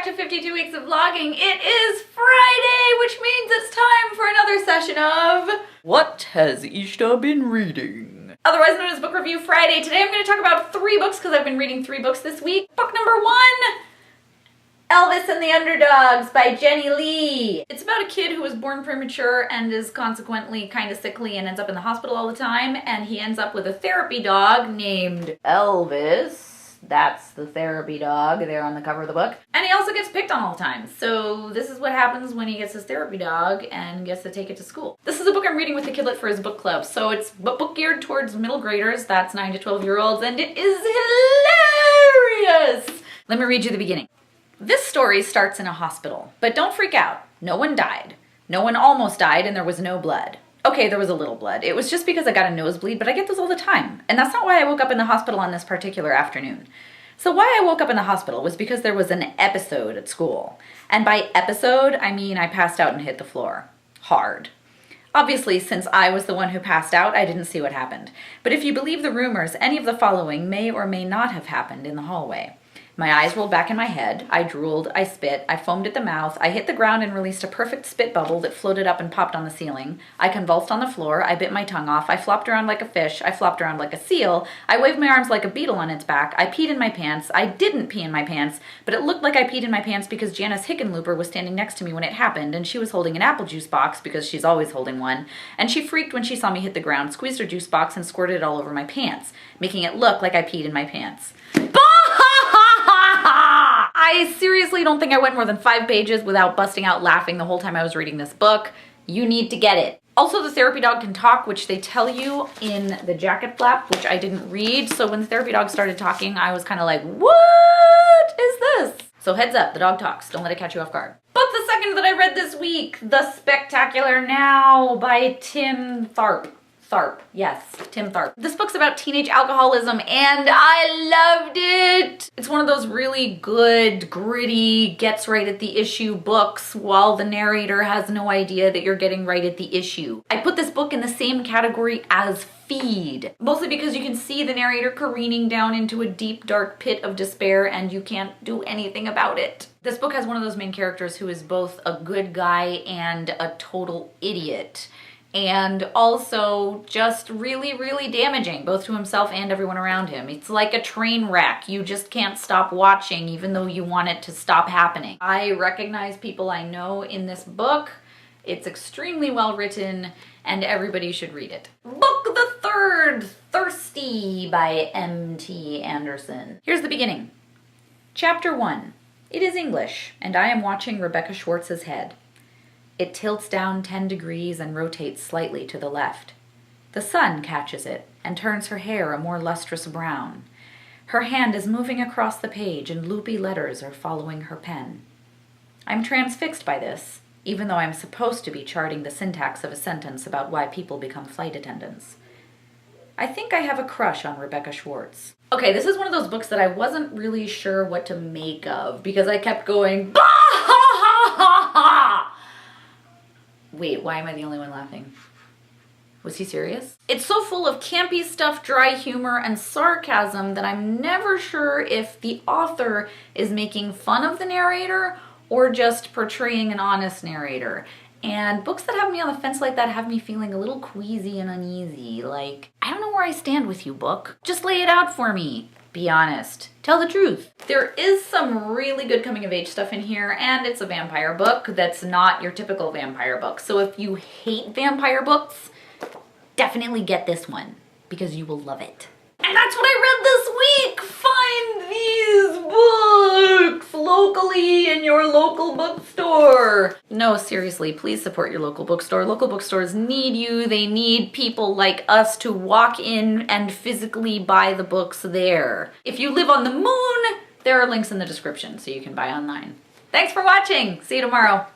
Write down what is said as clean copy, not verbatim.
back to 52 Weeks of Vlogging. It is Friday, which means it's time for another session of What Has Ishta Been Reading? Otherwise known as Book Review Friday. Today I'm going to talk about 3 books because I've been reading 3 books this week. Book number 1, Elvis and the Underdogs by Jenny Lee. It's about a kid who was born premature and is consequently kind of sickly and ends up in the hospital all the time, and he ends up with a therapy dog named Elvis. That's the therapy dog there on the cover of the book. And he also gets picked on all the time. So this is what happens when he gets his therapy dog and gets to take it to school. This is a book I'm reading with the Kidlet for his book club. So it's a book geared towards middle graders, that's 9 to 12-year-olds, and it is hilarious! Let me read you the beginning. This story starts in a hospital, but don't freak out. No one died. No one almost died, and there was no blood. Okay, there was a little blood. It was just because I got a nosebleed, but I get those all the time. And that's not why I woke up in the hospital on this particular afternoon. So why I woke up in the hospital was because there was an episode at school. And by episode, I mean I passed out and hit the floor. Hard. Obviously, since I was the one who passed out, I didn't see what happened. But if you believe the rumors, any of the following may or may not have happened in the hallway. My eyes rolled back in my head, I drooled, I spit, I foamed at the mouth, I hit the ground and released a perfect spit bubble that floated up and popped on the ceiling. I convulsed on the floor, I bit my tongue off, I flopped around like a fish, I flopped around like a seal, I waved my arms like a beetle on its back, I peed in my pants, I didn't pee in my pants, but it looked like I peed in my pants because Janice Hickenlooper was standing next to me when it happened, and she was holding an apple juice box because she's always holding one, and she freaked when she saw me hit the ground, squeezed her juice box, and squirted it all over my pants, making it look like I peed in my pants. I seriously don't think I went more than 5 pages without busting out laughing the whole time I was reading this book. You need to get it. Also, the therapy dog can talk, which they tell you in the jacket flap, which I didn't read. So when the therapy dog started talking, I was kind of like, what is this? So heads up, the dog talks. Don't let it catch you off guard. Book the second that I read this week, The Spectacular Now by Tim Tharp. Yes, Tim Tharp. This book's about teenage alcoholism and I loved it. It's one of those really good, gritty, gets right at the issue books while the narrator has no idea that you're getting right at the issue. I put this book in the same category as Feed, mostly because you can see the narrator careening down into a deep, dark pit of despair and you can't do anything about it. This book has one of those main characters who is both a good guy and a total idiot. And also just really, really damaging, both to himself and everyone around him. It's like a train wreck. You just can't stop watching even though you want it to stop happening. I recognize people I know in this book. It's extremely well written and everybody should read it. Book the third, Thirsty by M.T. Anderson. Here's the beginning. Chapter 1. It is English, and I am watching Rebecca Schwartz's head. It tilts down 10 degrees and rotates slightly to the left. The sun catches it and turns her hair a more lustrous brown. Her hand is moving across the page and loopy letters are following her pen. I'm transfixed by this, even though I'm supposed to be charting the syntax of a sentence about why people become flight attendants. I think I have a crush on Rebecca Schwartz. Okay, this is one of those books that I wasn't really sure what to make of because I kept going, bah, ha, ha, ha, ha. Wait, why am I the only one laughing? Was he serious? It's so full of campy stuff, dry humor, and sarcasm that I'm never sure if the author is making fun of the narrator or just portraying an honest narrator. And books that have me on the fence like that have me feeling a little queasy and uneasy. Like, I don't know where I stand with you, book. Just lay it out for me. Be honest. Tell the truth. There is some really good coming of age stuff in here, and it's a vampire book that's not your typical vampire book. So if you hate vampire books, definitely get this one because you will love it. And that's what I read this week! Find these books locally in your local bookstore. No, seriously, please support your local bookstore. Local bookstores need you. They need people like us to walk in and physically buy the books there. If you live on the moon, there are links in the description so you can buy online. Thanks for watching. See you tomorrow.